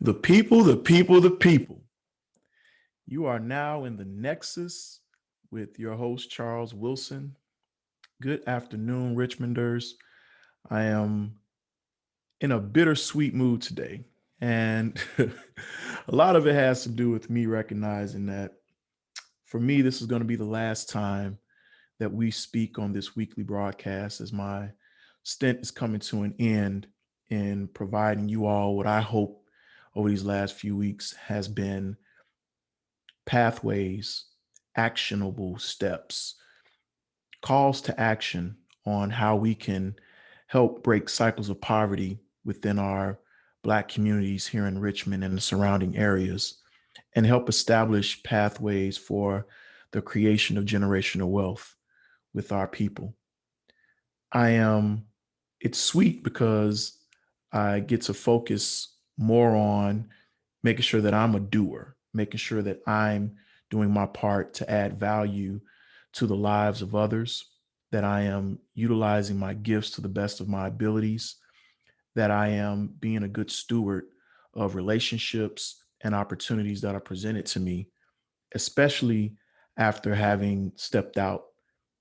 The people, the people, the people. You are now in the Nexus with your host, Charles Wilson. Good afternoon, Richmonders. I am in a bittersweet mood today. And a lot of it has to do with me recognizing that for me, this is going to be the last time that we speak on this weekly broadcast as my stint is coming to an end in providing you all what I hope over these last few weeks has been pathways, actionable steps, calls to action on how we can help break cycles of poverty within our Black communities here in Richmond and the surrounding areas, and help establish pathways for the creation of generational wealth with our people. I am, it's sweet because I get to focus more on making sure that I'm a doer, making sure that I'm doing my part to add value to the lives of others, that I am utilizing my gifts to the best of my abilities, that I am being a good steward of relationships and opportunities that are presented to me, especially after having stepped out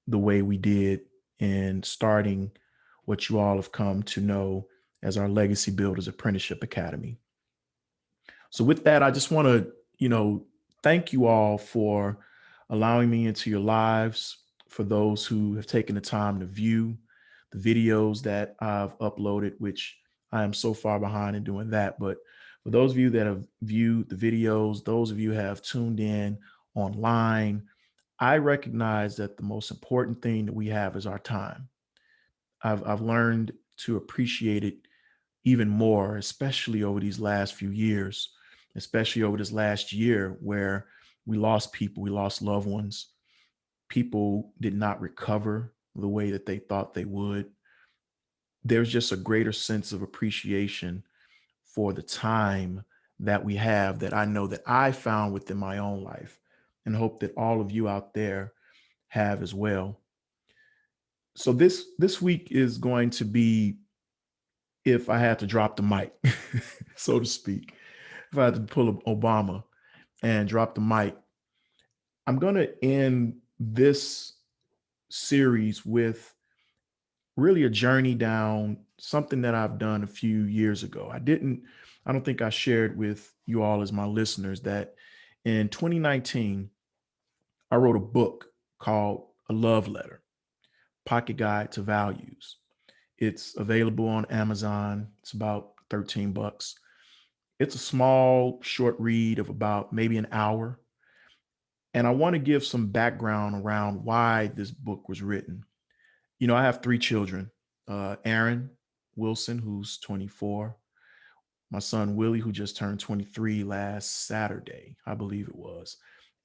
the way we did in starting what you all have come to know as our Legacy Builders Apprenticeship Academy. So with that, I just want to, thank you all for allowing me into your lives, for those who have taken the time to view the videos that I've uploaded, which I am so far behind in doing that. But for those of you that have viewed the videos, those of you who have tuned in online, I recognize that the most important thing that we have is our time. I've learned to appreciate it even more, especially over these last few years, especially over this last year where we lost people, we lost loved ones. People did not recover the way that they thought they would. There's just a greater sense of appreciation for the time that we have that I know that I found within my own life and hope that all of you out there have as well. So this week is going to be, if I had to drop the mic, so to speak, if I had to pull up Obama and drop the mic, I'm going to end this series with really a journey down something that I've done a few years ago. I don't think I shared with you all as my listeners that in 2019, I wrote a book called A Love Letter, Pocket Guide to Values. It's available on Amazon. It's about 13 bucks. It's a small, short read of about maybe an hour. And I want to give some background around why this book was written. I have three children, Aaron Wilson, who's 24, my son Willie, who just turned 23 last Saturday, I believe it was,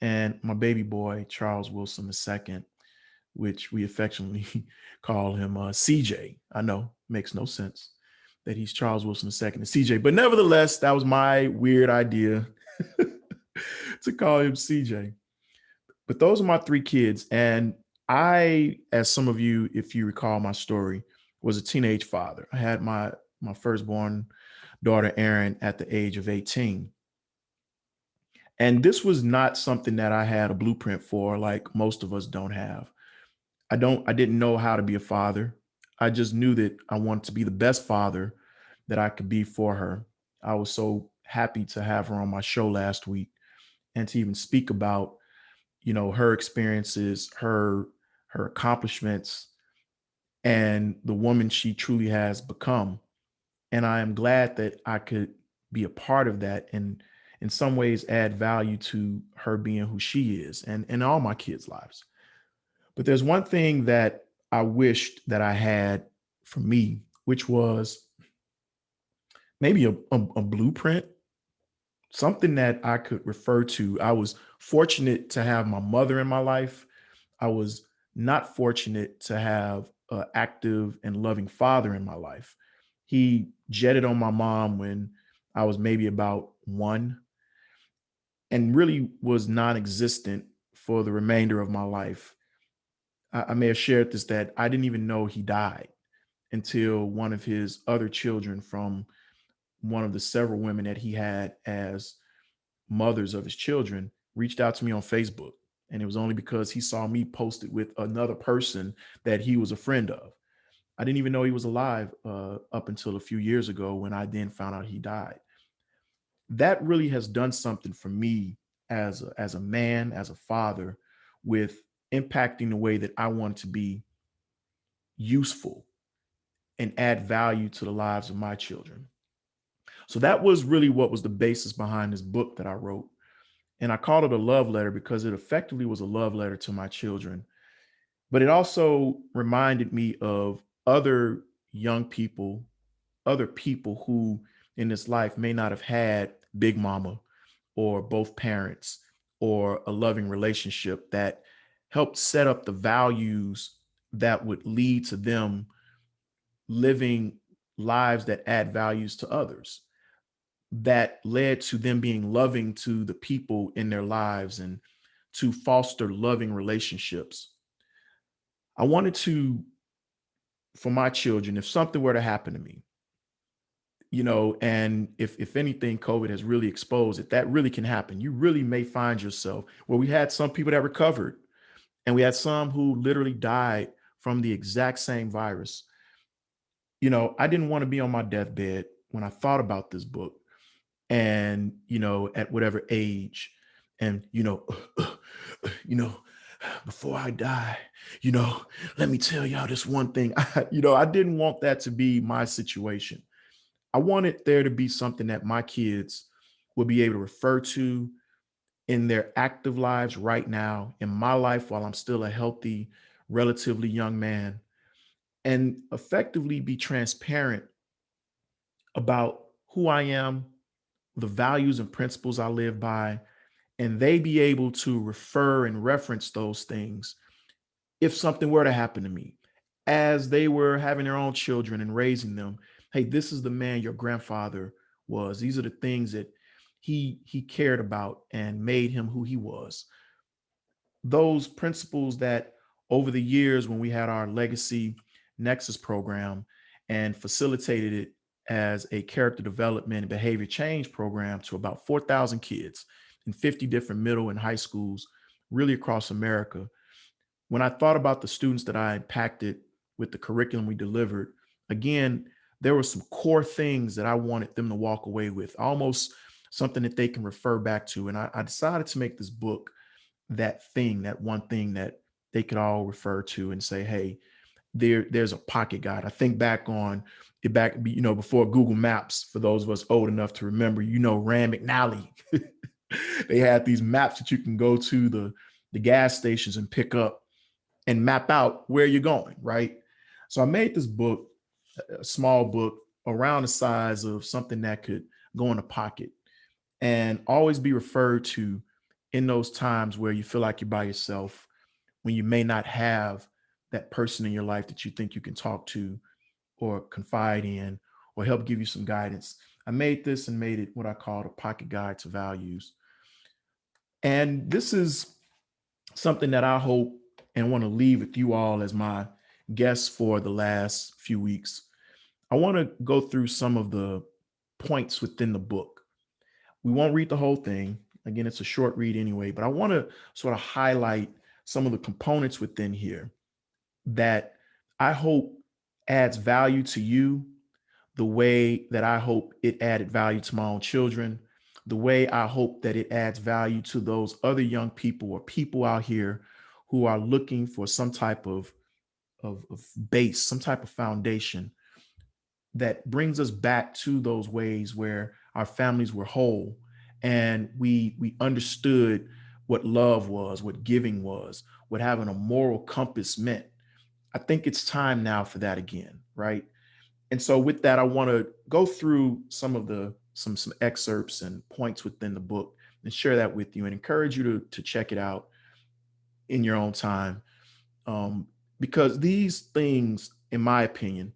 and my baby boy, Charles Wilson II, which we affectionately call him CJ. I know, makes no sense that he's Charles Wilson II and CJ, but nevertheless, that was my weird idea to call him CJ. But those are my three kids. And I, as some of you, if you recall my story, was a teenage father. I had my firstborn daughter, Erin, at the age of 18. And this was not something that I had a blueprint for, like most of us don't have. I didn't know how to be a father. I just knew that I wanted to be the best father that I could be for her. I was so happy to have her on my show last week and to even speak about, her experiences, her accomplishments, and the woman she truly has become. And I am glad that I could be a part of that and in some ways add value to her being who she is and all my kids' lives. But there's one thing that I wished that I had for me, which was maybe a blueprint, something that I could refer to. I was fortunate to have my mother in my life. I was not fortunate to have an active and loving father in my life. He jetted on my mom when I was maybe about one and really was non-existent for the remainder of my life. I may have shared this, that I didn't even know he died until one of his other children from one of the several women that he had as mothers of his children, reached out to me on Facebook. And it was only because he saw me posted with another person that he was a friend of. I didn't even know he was alive up until a few years ago when I then found out he died. That really has done something for me as a man, as a father, with impacting the way that I want to be useful and add value to the lives of my children. So that was really what was the basis behind this book that I wrote. And I called it a love letter because it effectively was a love letter to my children. But it also reminded me of other young people, other people who in this life may not have had Big Mama or both parents or a loving relationship that helped set up the values that would lead to them living lives that add values to others, that led to them being loving to the people in their lives and to foster loving relationships. I wanted to, for my children, if something were to happen to me, and if anything, COVID has really exposed it, that really can happen. You really may find yourself where we had some people that recovered and we had some who literally died from the exact same virus. I didn't want to be on my deathbed when I thought about this book and, at whatever age and, you know, before I die, you know, let me tell y'all this one thing. I didn't want that to be my situation. I wanted there to be something that my kids would be able to refer to in their active lives right now, in my life while I'm still a healthy, relatively young man, and effectively be transparent about who I am, the values and principles I live by, and they be able to refer and reference those things if something were to happen to me as they were having their own children and raising them. Hey, this is the man your grandfather was. These are the things that he cared about and made him who he was. Those principles that over the years when we had our legacy Nexus program and facilitated it as a character development and behavior change program to about 4,000 kids in 50 different middle and high schools really across America. When I thought about the students that I impacted with the curriculum we delivered, again, there were some core things that I wanted them to walk away with, almost something that they can refer back to. And I decided to make this book that thing, that one thing that they could all refer to and say, hey, there's a pocket guide. I think back on it before Google Maps, for those of us old enough to remember, Rand McNally. They had these maps that you can go to the gas stations and pick up and map out where you're going, right? So I made this book, a small book around the size of something that could go in a pocket and always be referred to in those times where you feel like you're by yourself, when you may not have that person in your life that you think you can talk to or confide in or help give you some guidance. I made this and made it what I call a pocket guide to values. And this is something that I hope and want to leave with you all as my guests for the last few weeks. I want to go through some of the points within the book. We won't read the whole thing. Again, it's a short read anyway, but I want to sort of highlight some of the components within here that I hope adds value to you, the way that I hope it added value to my own children, the way I hope that it adds value to those other young people or people out here who are looking for some type of base, some type of foundation that brings us back to those ways where our families were whole and we understood what love was, what giving was, what having a moral compass meant. I think it's time now for that again, right? And so with that, I want to go through some of the some excerpts and points within the book and share that with you and encourage you to check it out in your own time. Um, because these things, in my opinion,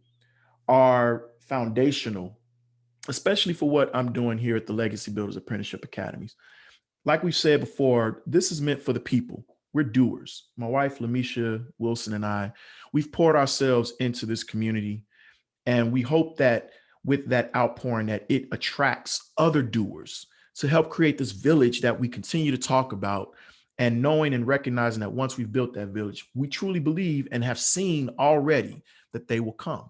are foundational, especially for what I'm doing here at the Legacy Builders Apprenticeship Academies. Like we said before, this is meant for the people. We're doers. My wife, Lamisha Wilson, and I, we've poured ourselves into this community, and we hope that with that outpouring that it attracts other doers to help create this village that we continue to talk about, and knowing and recognizing that once we've built that village, we truly believe and have seen already that they will come,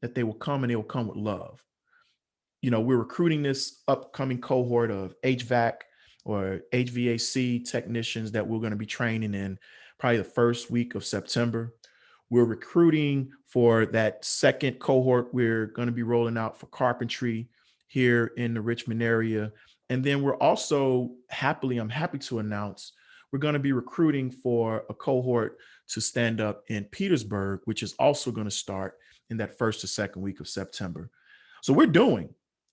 that they will come, and they will come with love. We're recruiting this upcoming cohort of HVAC or HVAC technicians that we're going to be training in probably the first week of September. We're recruiting for that second cohort. We're going to be rolling out for carpentry here in the Richmond area. And then we're also I'm happy to announce we're going to be recruiting for a cohort to stand up in Petersburg, which is also going to start in that first or second week of September. So we're doing,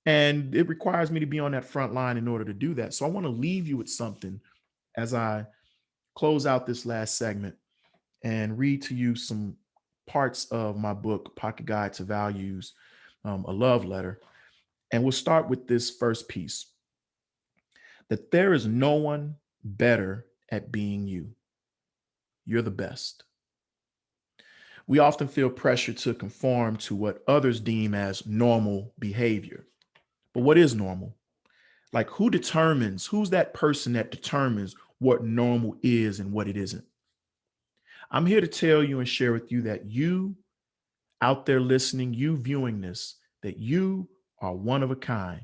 and it requires me to be on that front line in order to do that. So I want to leave you with something as I close out this last segment and read to you some parts of my book, Pocket Guide to Values, a love letter. And we'll start with this first piece, that there is no one better at being you. You're the best. We often feel pressure to conform to what others deem as normal behavior. But what is normal? Like, who's that person that determines what normal is and what it isn't? I'm here to tell you and share with you that you out there listening, you viewing this, that you are one of a kind,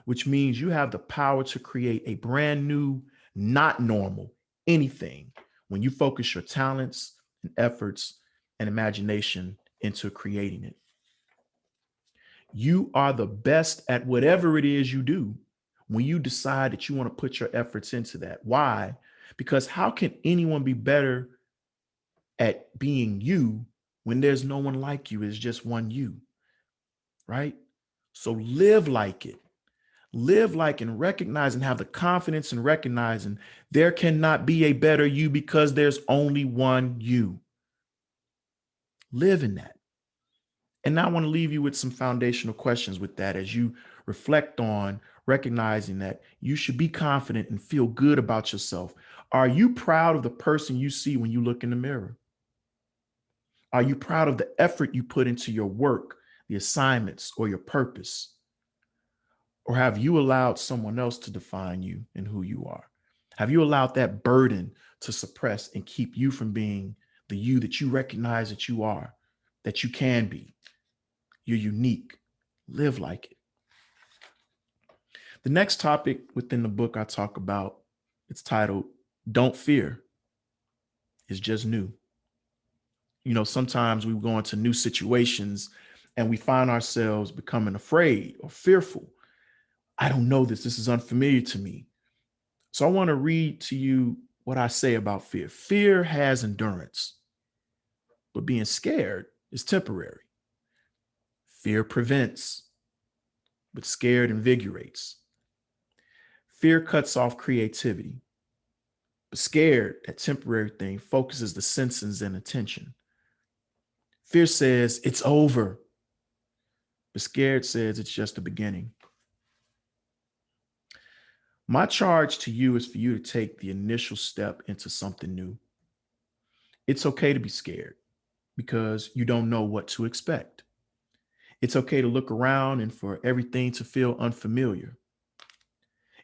which means you have the power to create a brand new, not normal anything when you focus your talents and efforts and imagination into creating it. You are the best at whatever it is you do when you decide that you want to put your efforts into that. Why? Because how can anyone be better at being you when there's no one like you? It's just one you, right? So live like it. Live like and recognize and have the confidence in recognizing there cannot be a better you because there's only one you. Live in that. And now I want to leave you with some foundational questions with that as you reflect on recognizing that you should be confident and feel good about yourself. Are you proud of the person you see when you look in the mirror? Are you proud of the effort you put into your work, the assignments, or your purpose? Or have you allowed someone else to define you and who you are? Have you allowed that burden to suppress and keep you from being the you that you recognize that you are, that you can be? You're unique. Live like it. The next topic within the book I talk about, it's titled, Don't Fear. It's just new. Sometimes we go into new situations and we find ourselves becoming afraid or fearful. I don't know this. This is unfamiliar to me. So I want to read to you what I say about fear. Fear has endurance, but being scared is temporary. Fear prevents, but scared invigorates. Fear cuts off creativity, but scared, that temporary thing, focuses the senses and attention. Fear says it's over, but scared says it's just the beginning. My charge to you is for you to take the initial step into something new. It's okay to be scared because you don't know what to expect. It's okay to look around and for everything to feel unfamiliar.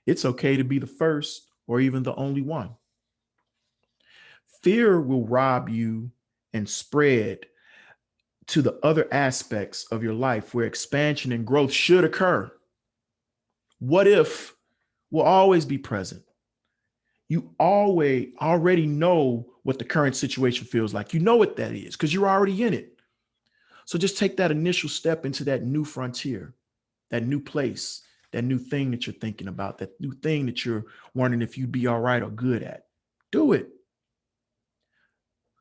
It's okay to be the first or even the only one. Fear will rob you and spread to the other aspects of your life where expansion and growth should occur. What if will always be present? You always already know what the current situation feels like. You know what that is because you're already in it. So just take that initial step into that new frontier, that new place, that new thing that you're thinking about, that new thing that you're wondering if you'd be all right or good at. Do it.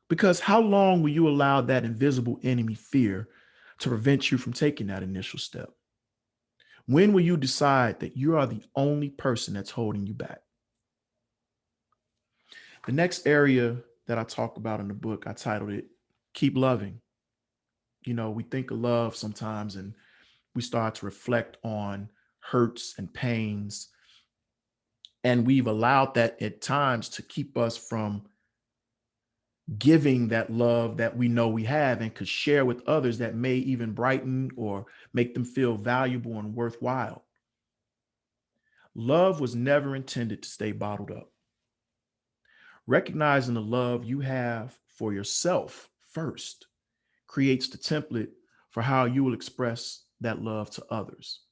Because how long will you allow that invisible enemy fear to prevent you from taking that initial step? When will you decide that you are the only person that's holding you back? The next area that I talk about in the book, I titled it, Keep Loving. We think of love sometimes and we start to reflect on hurts and pains. And we've allowed that at times to keep us from giving that love that we know we have and could share with others that may even brighten or make them feel valuable and worthwhile. Love was never intended to stay bottled up. Recognizing the love you have for yourself first creates the template for how you will express that love to others.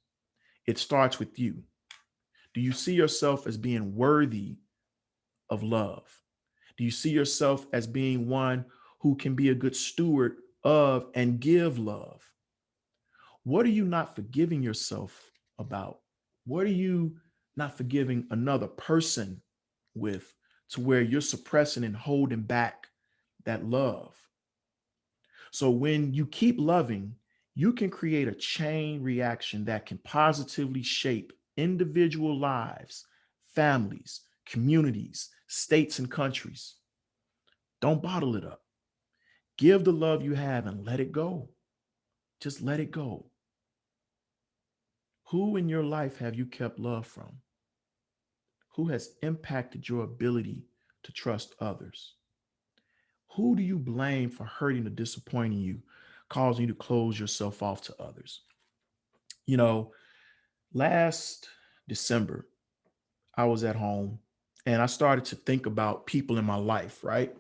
It starts with you. Do you see yourself as being worthy of love? Do you see yourself as being one who can be a good steward of and give love? What are you not forgiving yourself about? What are you not forgiving another person with to where you're suppressing and holding back that love? So when you keep loving, you can create a chain reaction that can positively shape individual lives, families, communities, states, and countries. Don't bottle it up. Give the love you have and let it go. Just let it go. Who in your life have you kept love from? Who has impacted your ability to trust others? Who do you blame for hurting or disappointing you, causing you to close yourself off to others? You know, last December, I was at home and I started to think about people in my life, right?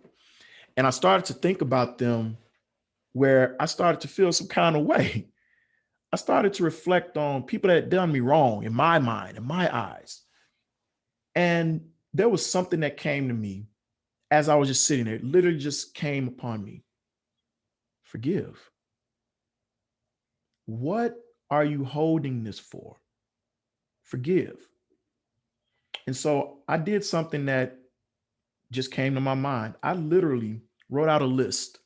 And I started to think about them where I started to feel some kind of way. I started to reflect on people that had done me wrong in my mind, in my eyes. And there was something that came to me as I was just sitting there, it literally just came upon me. Forgive. What are you holding this for? Forgive. And so I did something that just came to my mind. I literally wrote out a list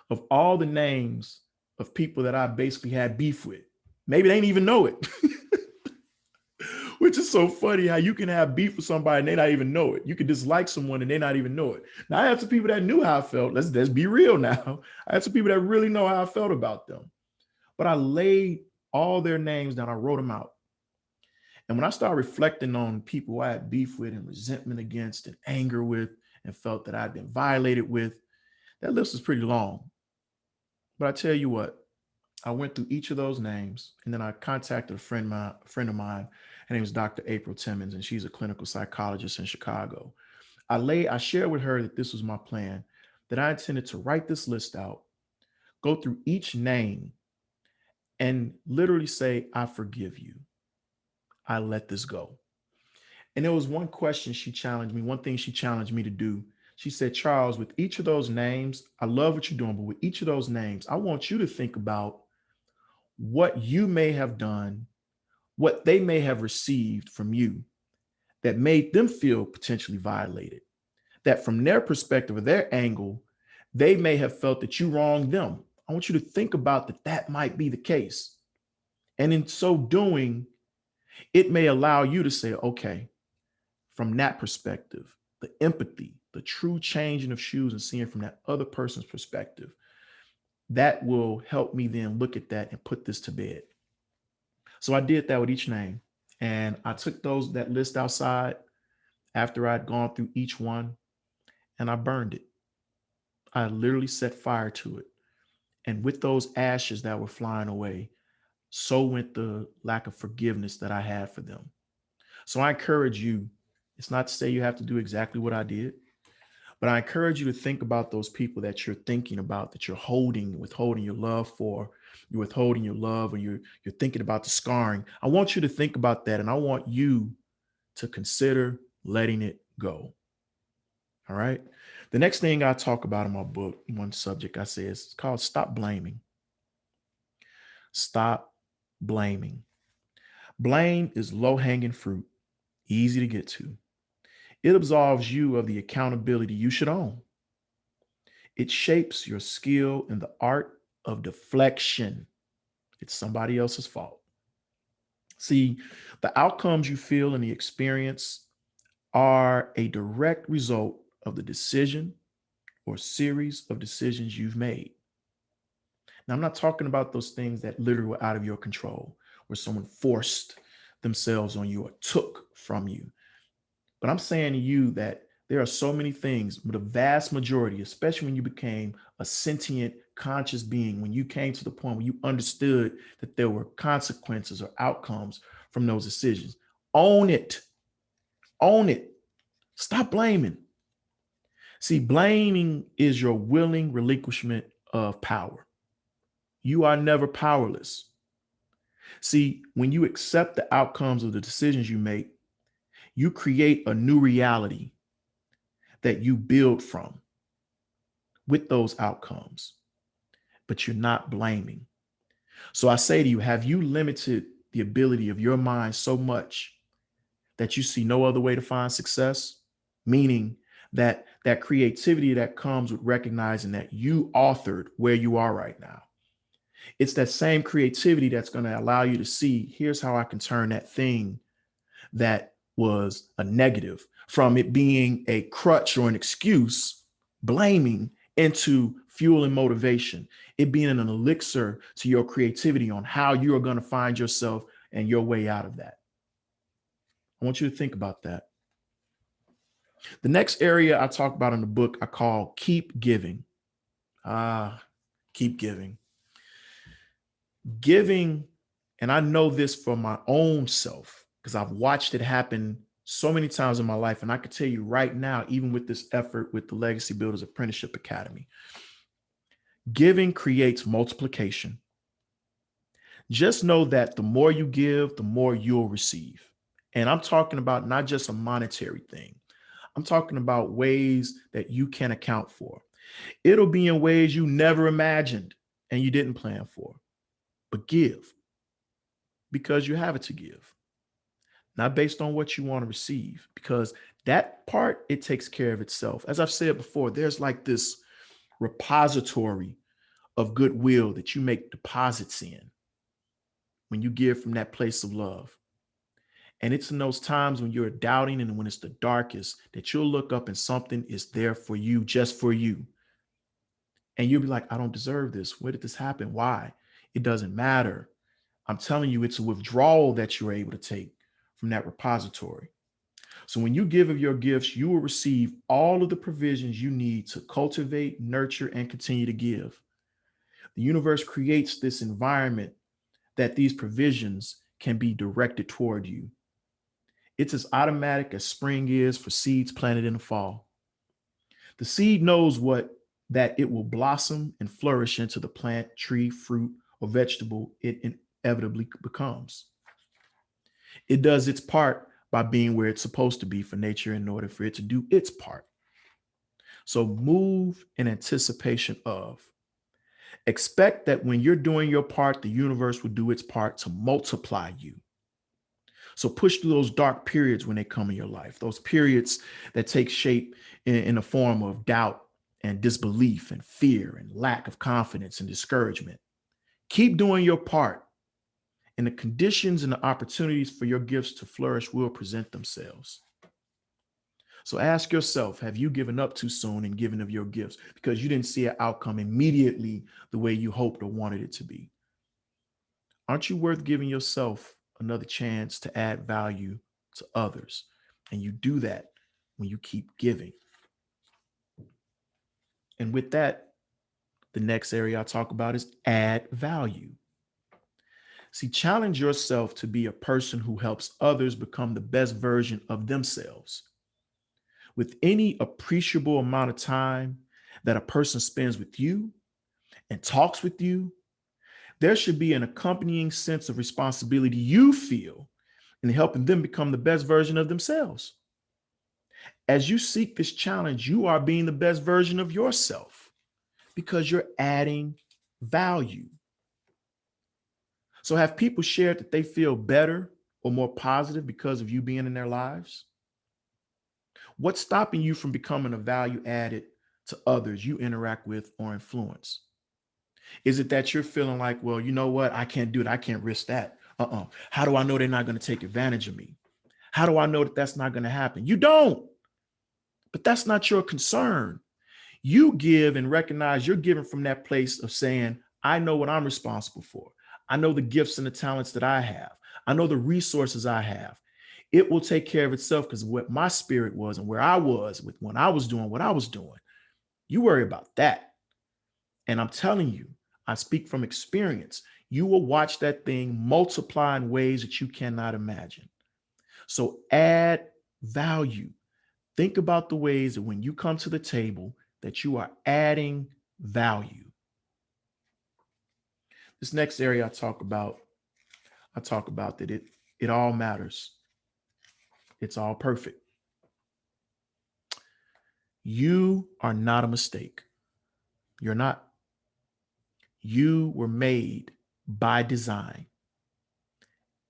of all the names of people that I basically had beef with. Maybe they didn't even know it. Which is so funny how you can have beef with somebody and they not even know it. You can dislike someone and they not even know it. Now I have some people that knew how I felt. Let's be real now. I had some people that really know how I felt about them. But I laid all their names down. I wrote them out. And when I started reflecting on people I had beef with and resentment against and anger with and felt that I'd been violated with, that list was pretty long. But I tell you what, I went through each of those names and then I contacted a friend of mine. Her name is Dr. April Timmons, and she's a clinical psychologist in Chicago. I shared with her that this was my plan, that I intended to write this list out, go through each name, and literally say, I forgive you. I let this go. And there was one question she challenged me, one thing she challenged me to do. She said, Charles, with each of those names, I love what you're doing, but with each of those names, I want you to think about what you may have done, what they may have received from you that made them feel potentially violated. That from their perspective or their angle, they may have felt that you wronged them. I want you to think about that that might be the case. And in so doing, it may allow you to say, okay, from that perspective, the empathy, the true changing of shoes and seeing from that other person's perspective, that will help me then look at that and put this to bed. So I did that with each name. And I took that list outside after I'd gone through each one and I burned it. I literally set fire to it. And with those ashes that were flying away, so went the lack of forgiveness that I had for them. So I encourage you, it's not to say you have to do exactly what I did, but I encourage you to think about those people that you're thinking about, that you're withholding your love for, you're withholding your love, or you're thinking about the scarring. I want you to think about that, and I want you to consider letting it go. All right. The next thing I talk about in my book, one subject I say is called stop blaming. Stop blaming. Blame is low hanging fruit, easy to get to. It absolves you of the accountability you should own. It shapes your skill in the art of deflection. It's somebody else's fault. See, the outcomes you feel in the experience are a direct result of the decision or series of decisions you've made. Now, I'm not talking about those things that literally were out of your control, where someone forced themselves on you or took from you. But I'm saying to you that There are so many things, but the vast majority, especially when you became a sentient, conscious being, when you came to the point where you understood that there were consequences or outcomes from those decisions, own it. Own it. Stop blaming. See, blaming is your willing relinquishment of power. You are never powerless. See, when you accept the outcomes of the decisions you make, you create a new reality that you build from with those outcomes, but you're not blaming. So I say to you, have you limited the ability of your mind so much that you see no other way to find success? Meaning that creativity that comes with recognizing that you authored where you are right now. It's that same creativity that's going to allow you to see, here's how I can turn that thing that was a negative from it being a crutch or an excuse, blaming, into fuel and motivation, it being an elixir to your creativity on how you are going to find yourself and your way out of that. I want you to think about that. The next area I talk about in the book, I call keep giving. Keep giving. Giving, and I know this for my own self because I've watched it happen so many times in my life. And I can tell you right now, even with this effort with the Legacy Builders Apprenticeship Academy, giving creates multiplication. Just know that the more you give, the more you'll receive. And I'm talking about not just a monetary thing. I'm talking about ways that you can account for. It'll be in ways you never imagined and you didn't plan for. But give because you have it to give, not based on what you want to receive, because that part, it takes care of itself. As I've said before, there's like this repository of goodwill that you make deposits in when you give from that place of love. And it's in those times when you're doubting and when it's the darkest that you'll look up and something is there for you, just for you. And you'll be like, I don't deserve this. Where did this happen? Why? It doesn't matter. I'm telling you, it's a withdrawal that you're able to take from that repository. So when you give of your gifts, you will receive all of the provisions you need to cultivate, nurture, and continue to give. The universe creates this environment that these provisions can be directed toward you. It's as automatic as spring is for seeds planted in the fall. The seed knows that it will blossom and flourish into the plant, tree, fruit, or vegetable it inevitably becomes. It does its part by being where it's supposed to be for nature in order for it to do its part. So move in anticipation of. Expect that when you're doing your part, the universe will do its part to multiply you. So push through those dark periods when they come in your life, those periods that take shape in the form of doubt and disbelief and fear and lack of confidence and discouragement. Keep doing your part, and the conditions and the opportunities for your gifts to flourish will present themselves. So ask yourself, have you given up too soon in giving of your gifts because you didn't see an outcome immediately the way you hoped or wanted it to be? Aren't you worth giving yourself another chance to add value to others? And you do that when you keep giving. And with that, the next area I talk about is add value. See, challenge yourself to be a person who helps others become the best version of themselves. With any appreciable amount of time that a person spends with you and talks with you, there should be an accompanying sense of responsibility you feel in helping them become the best version of themselves. As you seek this challenge, you are being the best version of yourself because you're adding value. So have people shared that they feel better or more positive because of you being in their lives? What's stopping you from becoming a value added to others you interact with or influence? Is it that you're feeling like, well, you know what? I can't do it. I can't risk that. How do I know they're not going to take advantage of me? How do I know that that's not going to happen? You don't, but that's not your concern. You give and recognize you're giving from that place of saying, I know what I'm responsible for. I know the gifts and the talents that I have. I know the resources I have. It will take care of itself, because what my spirit was and where I was with when I was doing what I was doing, you worry about that. And I'm telling you, I speak from experience. You will watch that thing multiply in ways that you cannot imagine. So add value. Think about the ways that when you come to the table that you are adding value. This next area I talk about that it all matters. It's all perfect. You are not a mistake. You're not. You were made by design.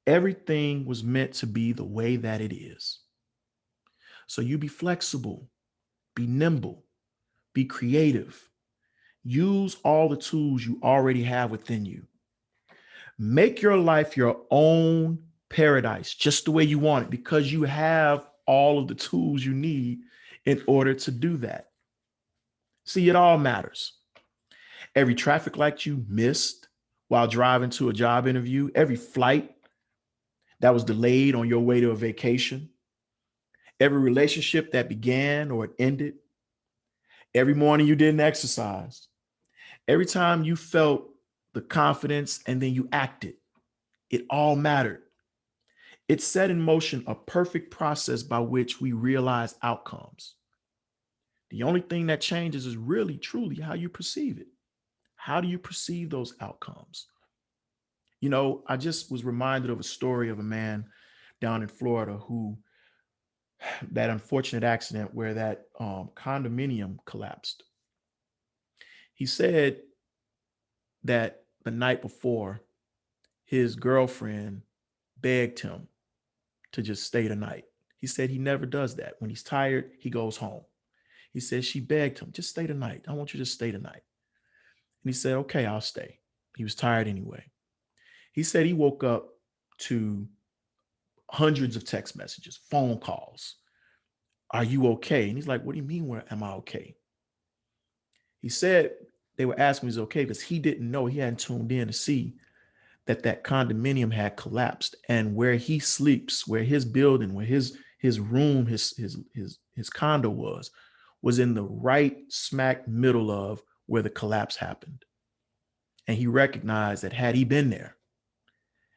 Everything was meant to be the way that it is. So you be flexible, be nimble, be creative. Use all the tools you already have within you. Make your life your own paradise, just the way you want it, because you have all of the tools you need in order to do that. See, it all matters. Every traffic light you missed while driving to a job interview, every flight that was delayed on your way to a vacation, every relationship that began or it ended, every morning you didn't exercise, every time you felt the confidence and then you acted, it all mattered. It set in motion a perfect process by which we realize outcomes. The only thing that changes is really, truly how you perceive it. How do you perceive those outcomes? You know, I just was reminded of a story of a man down in Florida who, that unfortunate accident where that condominium collapsed. He said that the night before, his girlfriend begged him to just stay the night. He said he never does that. When he's tired, he goes home. He said she begged him, just stay the night. I want you to stay the night. And he said, okay, I'll stay. He was tired anyway. He said he woke up to hundreds of text messages, phone calls. Are you okay? And he's like, what do you mean, where am I okay? He said they were asking if he's okay because he didn't know, he hadn't tuned in to see that that condominium had collapsed, and where he sleeps, where his building, where his room, his condo was in the right smack middle of where the collapse happened. And he recognized that had he been there,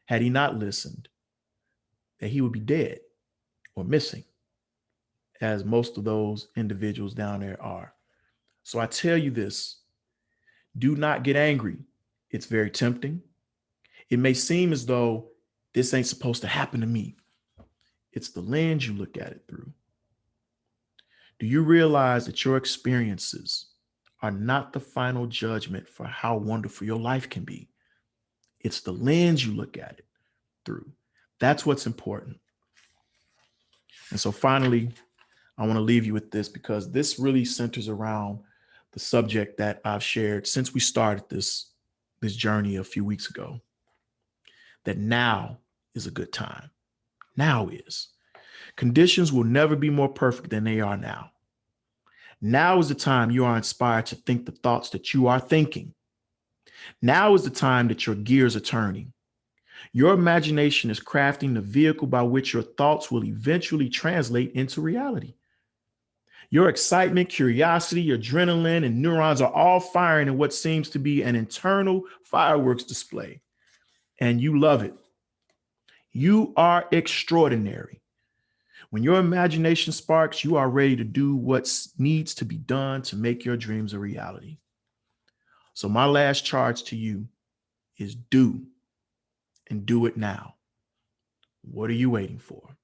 had he not listened, that he would be dead or missing, as most of those individuals down there are. So I tell you this, do not get angry. It's very tempting. It may seem as though this ain't supposed to happen to me. It's the lens you look at it through. Do you realize that your experiences are not the final judgment for how wonderful your life can be? It's the lens you look at it through. That's what's important. And so finally, I want to leave you with this, because this really centers around the subject that I've shared since we started this journey a few weeks ago, that now is a good time. Now is. Conditions will never be more perfect than they are now. Now is the time you are inspired to think the thoughts that you are thinking. Now is the time that your gears are turning. Your imagination is crafting the vehicle by which your thoughts will eventually translate into reality. Your excitement, curiosity, adrenaline, and neurons are all firing in what seems to be an internal fireworks display. And you love it. You are extraordinary. When your imagination sparks, you are ready to do what needs to be done to make your dreams a reality. So my last charge to you is do, and do it now. What are you waiting for?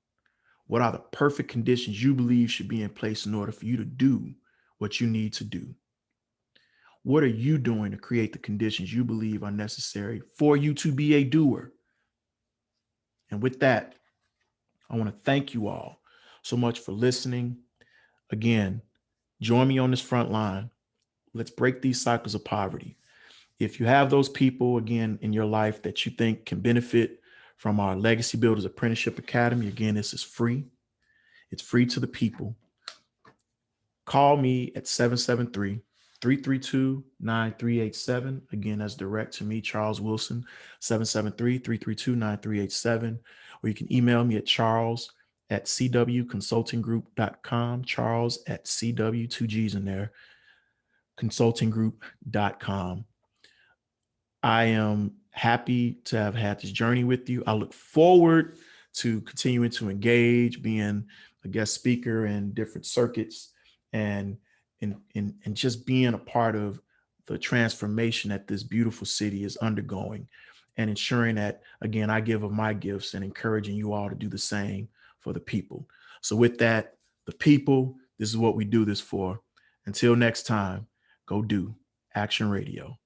What are the perfect conditions you believe should be in place in order for you to do what you need to do? What are you doing to create the conditions you believe are necessary for you to be a doer? And with that, I want to thank you all so much for listening. Again, join me on this front line. Let's break these cycles of poverty. If you have those people, again, in your life that you think can benefit from our Legacy Builders Apprenticeship Academy, again, this is free. It's free to the people. Call me at 773-332-9387. Again, that's direct to me, Charles Wilson, 773-332-9387. Or you can email me at charles at cwconsultinggroup.com, Charles at CW, two G's in there, consultinggroup.com. I am happy to have had this journey with you. I look forward to continuing to engage, being a guest speaker in different circuits, and and just being a part of the transformation that this beautiful city is undergoing, and ensuring that, again, I give of my gifts and encouraging you all to do the same for the people. So with that, the people, this is what we do this for. Until next time, go do Action Radio.